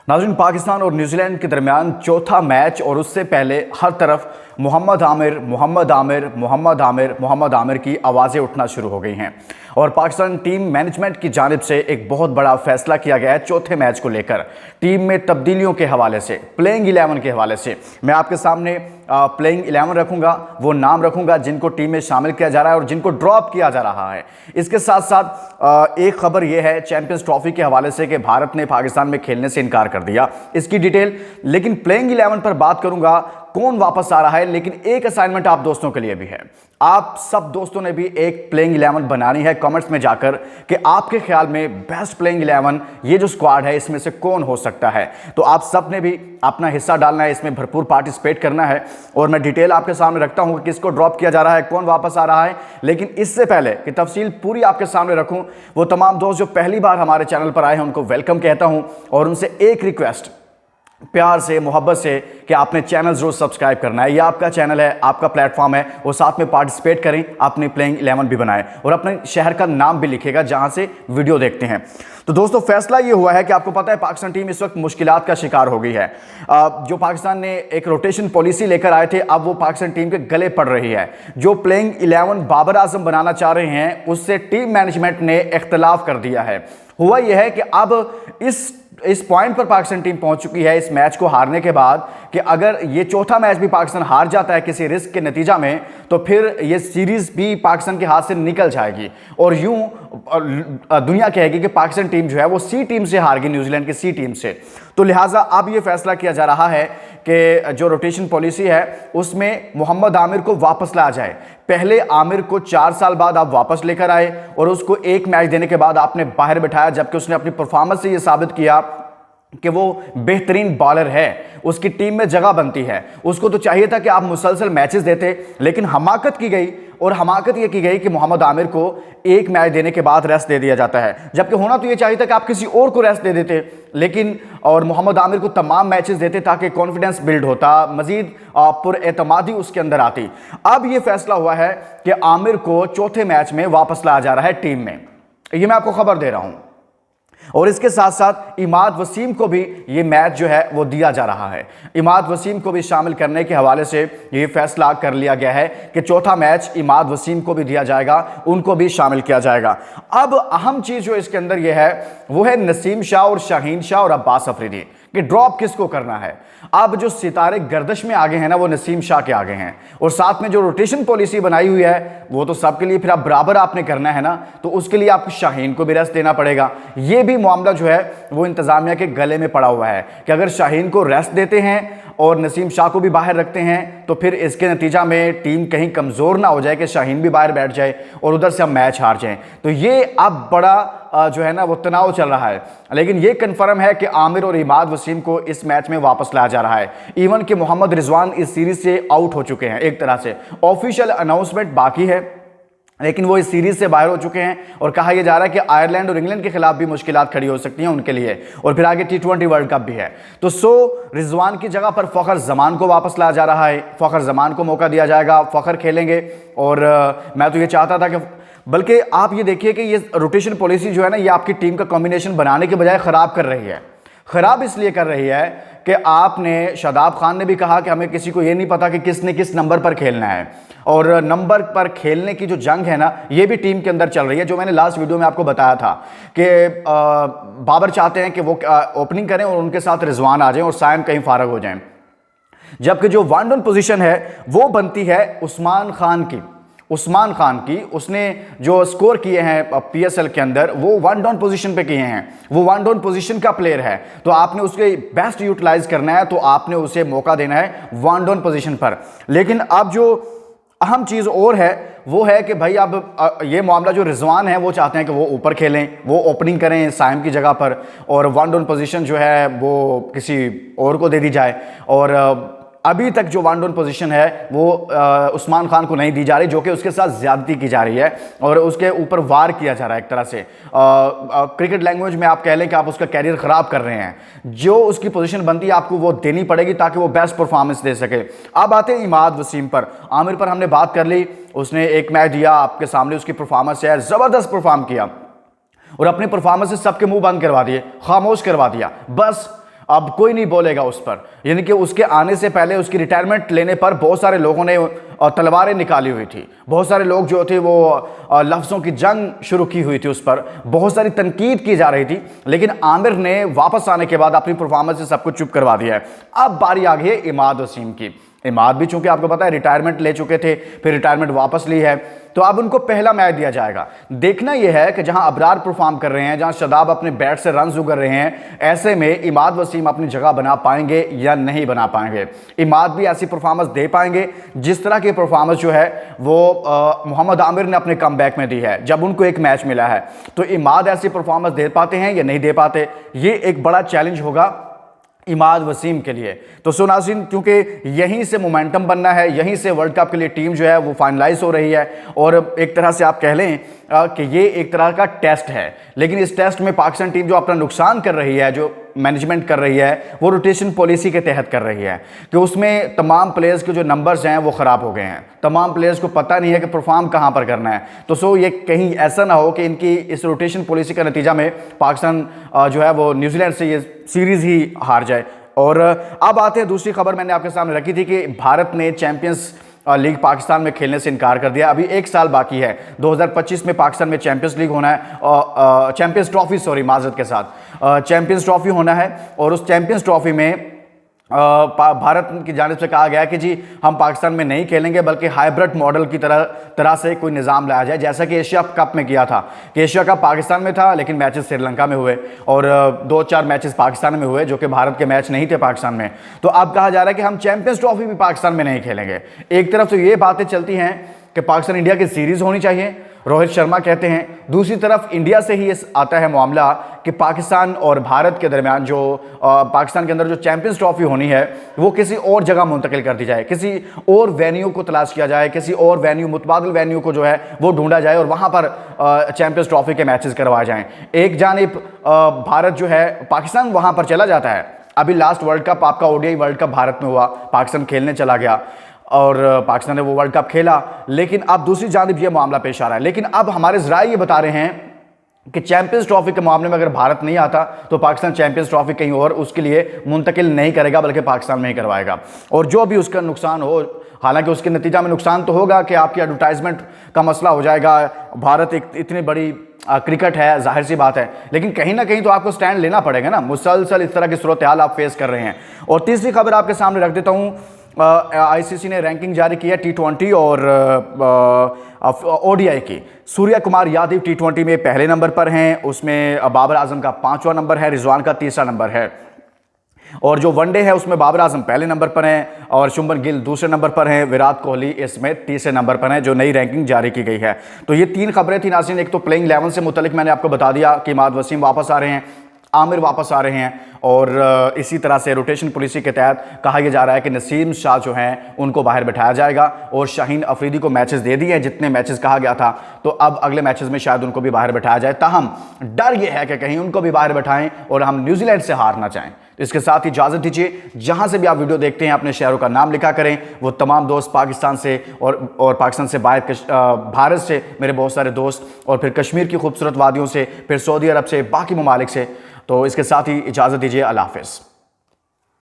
नाज़रीन, पाकिस्तान और न्यूजीलैंड के दरमियान चौथा मैच और उससे पहले हर तरफ मोहम्मद आमिर मोहम्मद आमिर मोहम्मद आमिर मोहम्मद आमिर की आवाज़ें उठना शुरू हो गई हैं और पाकिस्तान टीम मैनेजमेंट की जानिब से एक बहुत बड़ा फैसला किया गया है चौथे मैच को लेकर। टीम में तब्दीलियों के हवाले से, प्लेइंग 11 के हवाले से मैं आपके सामने प्लेइंग 11 रखूंगा, वो नाम रखूंगा जिनको टीम में शामिल किया जा रहा है और जिनको ड्रॉप किया जा रहा है। इसके साथ साथ एक खबर यह है चैंपियंस ट्रॉफी के हवाले से कि भारत ने पाकिस्तान में खेलने से इनकार कर दिया, इसकी डिटेल। लेकिन प्लेइंग 11 पर बात करूंगा, कौन वापस आ रहा है। लेकिन एक असाइनमेंट आप दोस्तों के लिए भी है, आप सब दोस्तों ने भी एक प्लेइंग 11 बनानी है कमेंट्स में जाकर कि आपके ख्याल में बेस्ट प्लेइंग 11 ये जो स्क्वाड है इसमें से कौन हो सकता है। तो आप सब ने भी अपना हिस्सा डालना है, इसमें भरपूर पार्टिसिपेट करना है और मैं डिटेल आपके सामने रखता हूं कि किसको ड्रॉप किया जा रहा है, कौन वापस आ रहा है। लेकिन इससे पहले कि तफसील पूरी आपके सामने रखूं, वो तमाम दोस्त जो पहली बार हमारे चैनल पर आए हैं उनको वेलकम कहता हूं और उनसे एक रिक्वेस्ट प्यार से, मोहब्बत से कि आपने चैनल जरूर सब्सक्राइब करना है। ये आपका चैनल है, आपका प्लेटफॉर्म है और साथ में पार्टिसिपेट करें, अपनी प्लेइंग 11 भी बनाएं और अपने शहर का नाम भी लिखेगा जहां से वीडियो देखते हैं। तो दोस्तों, फैसला ये हुआ है कि आपको पता है पाकिस्तान टीम इस वक्त मुश्किलात का शिकार हो गई है। जो पाकिस्तान ने एक रोटेशन पॉलिसी लेकर आए थे, अब वो पाकिस्तान टीम के गले पड़ रही है। जो प्लेइंग 11 बाबर आजम बनाना चाह रहे हैं उससे टीम मैनेजमेंट ने इख्तलाफ कर दिया है। हुआ यह है कि अब इस पॉइंट पर पाकिस्तान टीम पहुंच चुकी है इस मैच को हारने के बाद कि अगर ये चौथा मैच भी पाकिस्तान हार जाता है किसी रिस्क के नतीजा में, तो फिर ये सीरीज भी पाकिस्तान के हाथ से निकल जाएगी और यूं दुनिया कहेगी कि पाकिस्तान टीम जो है वो सी टीम से हार गई, न्यूजीलैंड की सी टीम से। तो लिहाजा अब ये फैसला किया जा रहा है कि जो रोटेशन पॉलिसी है उसमें मोहम्मद आमिर को वापस लाया जाए। पहले आमिर को 4 साल बाद आप वापस लेकर आए और उसको एक मैच देने के बाद आपने बाहर बिठाया, जबकि उसने अपनी परफॉर्मेंस से यह साबित किया कि वो बेहतरीन बॉलर है, उसकी टीम में जगह बनती है। उसको तो चाहिए था कि आप मुसलसल मैचेस देते, लेकिन हमाकत की गई और हमाकत ये की गई कि मोहम्मद आमिर को एक मैच देने के बाद रेस्ट दे दिया जाता है, जबकि होना तो ये चाहिए था कि आप किसी और को रेस्ट दे देते, लेकिन और मोहम्मद आमिर को तमाम मैचेस देते ताकि कॉन्फिडेंस बिल्ड होता, मजीद पुरएतमादी उसके अंदर आती। अब ये फैसला हुआ है कि आमिर को चौथे मैच में वापस लाया जा रहा है टीम में, ये मैं आपको खबर दे रहा हूं। और इसके साथ साथ इमाद वसीम को भी ये मैच जो है वो दिया जा रहा है। इमाद वसीम को भी शामिल करने के हवाले से ये फैसला कर लिया गया है कि चौथा मैच इमाद वसीम को भी दिया जाएगा, उनको भी शामिल किया जाएगा। अब अहम चीज़ जो इसके अंदर ये है वो है नसीम शाह और शाहीन शाह और अब्बास अफरीदी कि ड्रॉप किसको करना है। अब जो सितारे गर्दिश में आगे हैं ना वो नसीम शाह के आगे हैं और साथ में जो रोटेशन पॉलिसी बनाई हुई है वो तो सबके लिए फिर आप बराबर आपने करना है ना, तो उसके लिए आपको शाहीन को भी रेस्ट देना पड़ेगा। ये भी मामला जो है वो इंतजामिया के गले में पड़ा हुआ है कि अगर शाहीन को रेस्ट देते हैं और नसीम शाह को भी बाहर रखते हैं तो फिर इसके नतीजा में टीम कहीं कमज़ोर ना हो जाए कि शाहीन भी बाहर बैठ जाए और उधर से हम मैच हार जाएं। तो ये अब बड़ा जो है ना वो तनाव चल रहा है। लेकिन ये कंफर्म है कि आमिर और इमाद वसीम को इस मैच में वापस लाया जा रहा है। इवन कि मोहम्मद रिजवान इस सीरीज से आउट हो चुके हैं, एक तरह से ऑफिशियल अनाउंसमेंट बाकी है लेकिन वो इस सीरीज से बाहर हो चुके हैं और कहा यह जा रहा है कि आयरलैंड और इंग्लैंड के खिलाफ भी मुश्किलात खड़ी हो सकती हैं उनके लिए और फिर आगे T20 वर्ल्ड कप भी है। तो रिजवान की जगह पर फ़खर जमान को वापस लाया जा रहा है। फ़खर जमान को मौका दिया जाएगा, फ़खर खेलेंगे और मैं तो ये चाहता था कि बल्कि आप ये देखिए कि ये रोटेशन पॉलिसी जो है ना ये आपकी टीम का कॉम्बिनेशन बनाने के बजाय ख़राब कर रही है। ख़राब इसलिए कर रही है कि आपने, शादाब खान ने भी कहा कि हमें किसी को ये नहीं पता कि किसने किस नंबर पर खेलना है और नंबर पर खेलने की जो जंग है ना ये भी टीम के अंदर चल रही है। जो मैंने लास्ट वीडियो में आपको बताया था कि बाबर चाहते हैं कि वो ओपनिंग करें और उनके साथ रिजवान आ जाएं और सायम कहीं फारग हो जाएं, जबकि जो वन डाउन पोजीशन है वो बनती है उस्मान खान की। उसने जो स्कोर किए हैं PSL के अंदर वो वन डाउन पोजीशन पे किए हैं, वो वन डाउन पोजीशन का प्लेयर है, तो आपने उसके बेस्ट यूटिलाइज करना है, तो आपने उसे मौका देना है वन डाउन पोजीशन पर। लेकिन अब जो अहम चीज़ और है वो है कि भाई अब ये मामला जो रिजवान है वो चाहते हैं कि वो ऊपर खेलें, वो ओपनिंग करें साइम की जगह पर और वन डाउन पोजीशन जो है वो किसी और को दे दी जाए। और अभी तक जो वन डाउन पोजीशन है वो उस्मान खान को नहीं दी जा रही, जो कि उसके साथ ज्यादती की जा रही है और उसके ऊपर वार किया जा रहा है एक तरह से। क्रिकेट लैंग्वेज में आप कह लें कि आप उसका कैरियर ख़राब कर रहे हैं। जो उसकी पोजीशन बनती है आपको वो देनी पड़ेगी ताकि वो बेस्ट परफॉर्मेंस दे सके। अब आते हैं इमाद वसीम पर। आमिर पर हमने बात कर ली, उसने एक मैच दिया, आपके सामने उसकी परफॉर्मेंस है, ज़बरदस्त परफॉर्म किया और अपनी परफॉर्मेंस से सबके मुंह बंद करवा दिए, खामोश करवा दिया। बस अब कोई नहीं बोलेगा उस पर। यानी कि उसके आने से पहले, उसकी रिटायरमेंट लेने पर बहुत सारे लोगों ने तलवारें निकाली हुई थी, बहुत सारे लोग जो थे वो लफ्ज़ों की जंग शुरू की हुई थी, उस पर बहुत सारी तनकीद की जा रही थी। लेकिन आमिर ने वापस आने के बाद अपनी परफॉर्मेंस से सब कुछ चुप करवा दिया है। अब बारी आ गई है इमाद वसीम की। इमाद भी चूंकि आपको पता है रिटायरमेंट ले चुके थे, फिर रिटायरमेंट वापस ली है, तो अब उनको पहला मैच दिया जाएगा। देखना यह है कि जहां अबरार परफॉर्म कर रहे हैं, जहां शदाब अपने बैट से रन उगर रहे हैं, ऐसे में इमाद वसीम अपनी जगह बना पाएंगे या नहीं बना पाएंगे। इमाद भी ऐसी परफॉर्मेंस दे पाएंगे जिस तरह की परफॉर्मेंस जो है वो मोहम्मद आमिर ने अपने कमबैक में दी है जब उनको एक मैच मिला है। तो इमाद ऐसी परफॉर्मेंस दे पाते हैं या नहीं दे पाते, ये एक बड़ा चैलेंज होगा इमाद वसीम के लिए। तो सो नाज़रीन, क्योंकि यहीं से मोमेंटम बनना है, यहीं से वर्ल्ड कप के लिए टीम जो है वो फाइनलाइज हो रही है, और एक तरह से आप कह लें कि ये एक तरह का टेस्ट है। लेकिन इस टेस्ट में पाकिस्तान टीम जो अपना नुकसान कर रही है, जो मैनेजमेंट कर रही है, वो रोटेशन पॉलिसी के तहत कर रही है कि उसमें तमाम प्लेयर्स के जो नंबर्स हैं वो ख़राब हो गए हैं। तमाम प्लेयर्स को पता नहीं है कि परफॉर्म कहाँ पर करना है। तो सो ये कहीं ऐसा ना हो कि इनकी इस रोटेशन पॉलिसी का नतीजा में पाकिस्तान जो है वो न्यूजीलैंड से ये सीरीज़ ही हार जाए। और अब आते हैं दूसरी खबर, मैंने आपके सामने रखी थी कि भारत ने चैंपियंस लीग पाकिस्तान में खेलने से इनकार कर दिया। अभी 1 साल बाकी है, 2025 में पाकिस्तान में चैंपियंस लीग होना है, चैंपियंस ट्रॉफी, सॉरी माजरत के साथ चैंपियंस ट्रॉफी होना है। और उस चैंपियंस ट्रॉफी में भारत की जानिब से कहा गया कि जी हम पाकिस्तान में नहीं खेलेंगे, बल्कि हाइब्रिड मॉडल की तरह से कोई निज़ाम लाया जाए, जैसा कि एशिया कप में किया था कि एशिया कप पाकिस्तान में था लेकिन मैचेस श्रीलंका में हुए, और 2-4 मैचेस पाकिस्तान में हुए जो कि भारत के मैच नहीं थे पाकिस्तान में। तो अब कहा जा रहा है कि हम चैंपियंस ट्रॉफी भी पाकिस्तान में नहीं खेलेंगे। एक तरफ तो ये बातें चलती हैं कि पाकिस्तान इंडिया की सीरीज़ होनी चाहिए, रोहित शर्मा कहते हैं, दूसरी तरफ इंडिया से ही आता है मामला कि पाकिस्तान और भारत के दरमियान जो पाकिस्तान के अंदर जो चैंपियंस ट्रॉफी होनी है वो किसी और जगह मुंतकिल कर दी जाए, किसी और वेन्यू को तलाश किया जाए, किसी और वेन्यू, मुतबादिल वेन्यू को जो है वो ढूंढा जाए और वहाँ पर चैंपियंस ट्रॉफी के मैचेस करवाए जाएँ। एक जानिब भारत जो है, पाकिस्तान वहाँ पर चला जाता है। अभी लास्ट वर्ल्ड कप आपका ODI वर्ल्ड कप भारत में हुआ, पाकिस्तान खेलने चला गया और पाकिस्तान ने वो वर्ल्ड कप खेला। लेकिन अब दूसरी जानिब ये मामला पेश आ रहा है। लेकिन अब हमारे ज़राए ये बता रहे हैं कि चैंपियंस ट्रॉफी के मामले में अगर भारत नहीं आता तो पाकिस्तान चैंपियंस ट्रॉफी कहीं और उसके लिए मुंतकिल नहीं करेगा, बल्कि पाकिस्तान में ही करवाएगा। और जो भी उसका नुकसान हो, हालांकि उसके नतीजा में नुकसान तो होगा कि आपकी एडवर्टाइजमेंट का मसला हो जाएगा। भारत एक इतनी बड़ी क्रिकेट है, जाहिर सी बात है, लेकिन कहीं ना कहीं तो आपको स्टैंड लेना पड़ेगा ना। मुसलसल इस तरह की सूरत हाल आप फेस कर रहे हैं। और तीसरी खबर आपके सामने रख देता हूँ, ICC ने रैंकिंग जारी की है T20 और ODI की। सूर्या कुमार यादव T20 में पहले नंबर पर हैं, उसमें बाबर आजम का 5वां नंबर है, रिजवान का 3रा नंबर है। और जो वनडे है उसमें बाबर आजम पहले नंबर पर हैं और शुभमन गिल दूसरे नंबर पर हैं, विराट कोहली इसमें तीसरे नंबर पर हैं, जो नई रैंकिंग जारी की गई है। तो ये 3 खबरें थी नाज़रीन। एक तो प्लेइंग 11 से मुतलिक मैंने आपको बता दिया कि इमाद वसीम वापस आ रहे हैं, आमिर वापस आ रहे हैं, और इसी तरह से रोटेशन पॉलिसी के तहत कहा यह जा रहा है कि नसीम शाह जो हैं उनको बाहर बिठाया जाएगा, और शाहीन अफरीदी को मैचेस दे दिए हैं जितने मैचेस कहा गया था, तो अब अगले मैचेस में शायद उनको भी बाहर बिठाया जाए। ताहम डर यह है कि कहीं उनको भी बाहर बिठाएं और हम न्यूजीलैंड से हार ना चाहें। तो इसके साथ ही इजाज़त दीजिए, जहां से भी आप वीडियो देखते हैं अपने शहरों का नाम लिखा करें। वो तमाम दोस्त पाकिस्तान से और पाकिस्तान से बाहर भारत से मेरे बहुत सारे दोस्त, और फिर कश्मीर की खूबसूरत वादियों से, फिर सऊदी अरब से, बाकी ममालिक से। तो इसके साथ ही इजाज़त दीजिए, अल्लाह हाफ़िज़।